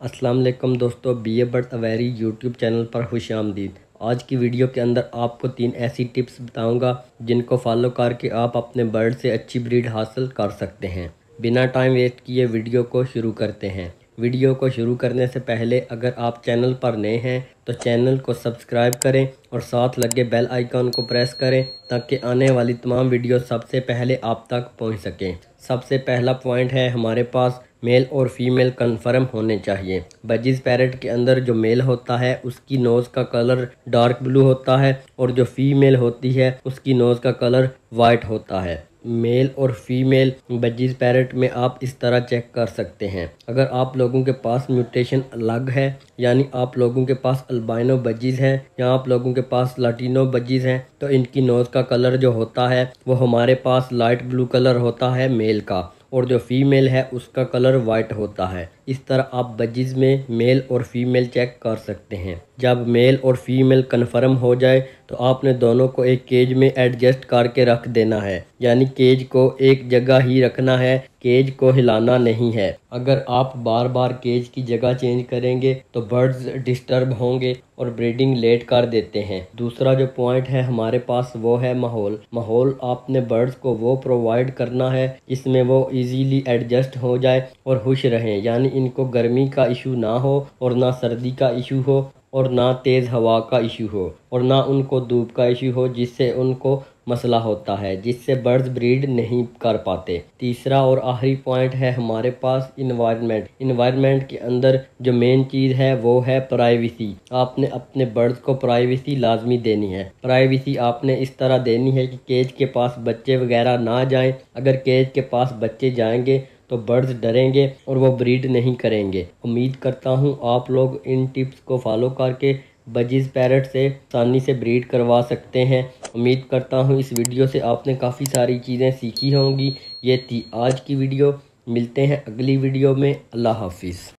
अस्सलाम वालेकुम दोस्तों, बी ए बर्ड अवेरी यूट्यूब चैनल पर खुश आमदीद। आज की वीडियो के अंदर आपको 3 ऐसी टिप्स बताऊंगा जिनको फॉलो करके आप अपने बर्ड से अच्छी ब्रीड हासिल कर सकते हैं। बिना टाइम वेस्ट किए वीडियो को शुरू करते हैं। वीडियो को शुरू करने से पहले अगर आप चैनल पर नए हैं तो चैनल को सब्सक्राइब करें और साथ लगे बेल आइकन को प्रेस करें ताकि आने वाली तमाम वीडियो सबसे पहले आप तक पहुंच सकें। सबसे पहला पॉइंट है, हमारे पास मेल और फीमेल कंफर्म होने चाहिए। बजीज पैरेट के अंदर जो मेल होता है उसकी नोज़ का कलर डार्क ब्लू होता है और जो फीमेल होती है उसकी नोज़ का कलर वाइट होता है। मेल और फीमेल बजीज पैरेट में आप इस तरह चेक कर सकते हैं। अगर आप लोगों के पास म्यूटेशन अलग है, यानी आप लोगों के पास अल्बाइनो बजीज हैं या आप लोगों के पास लाटिनो बजीज हैं, तो इनकी नोज़ का कलर जो होता है वो हमारे पास लाइट ब्लू कलर होता है मेल का, और जो फीमेल है उसका कलर वाइट होता है। इस तरह आप बजीज में मेल और फीमेल चेक कर सकते हैं। जब मेल और फीमेल कन्फर्म हो जाए तो आपने दोनों को एक केज में एडजस्ट करके रख देना है, यानी केज को एक जगह ही रखना है, केज को हिलाना नहीं है। अगर आप बार बार केज की जगह चेंज करेंगे तो बर्ड्स डिस्टर्ब होंगे और ब्रीडिंग लेट कर देते हैं। दूसरा जो पॉइंट है हमारे पास वो है माहौल। माहौल आपने बर्ड्स को वो प्रोवाइड करना है जिसमें वो इजीली एडजस्ट हो जाए और खुश रहें, यानी इनको गर्मी का इशू ना हो और ना सर्दी का इशू हो और ना तेज़ हवा का इशू हो और ना उनको धूप का इशू हो जिससे उनको मसला होता है, जिससे बर्ड्स ब्रीड नहीं कर पाते। तीसरा और आखिरी पॉइंट है हमारे पास इन्वायरमेंट। इन्वायरमेंट के अंदर जो मेन चीज़ है वो है प्राइवेसी। आपने अपने बर्ड्स को प्राइवेसी लाजमी देनी है। प्राइवेसी आपने इस तरह देनी है कि केज के पास बच्चे वगैरह ना जाएं। अगर केज के पास बच्चे जाएंगे तो बर्ड्स डरेंगे और वो ब्रीड नहीं करेंगे। उम्मीद करता हूँ आप लोग इन टिप्स को फॉलो करके बजीज पैरेट से आसानी से ब्रीड करवा सकते हैं। उम्मीद करता हूँ इस वीडियो से आपने काफ़ी सारी चीज़ें सीखी होंगी। ये थी आज की वीडियो। मिलते हैं अगली वीडियो में। अल्लाह हाफिज़।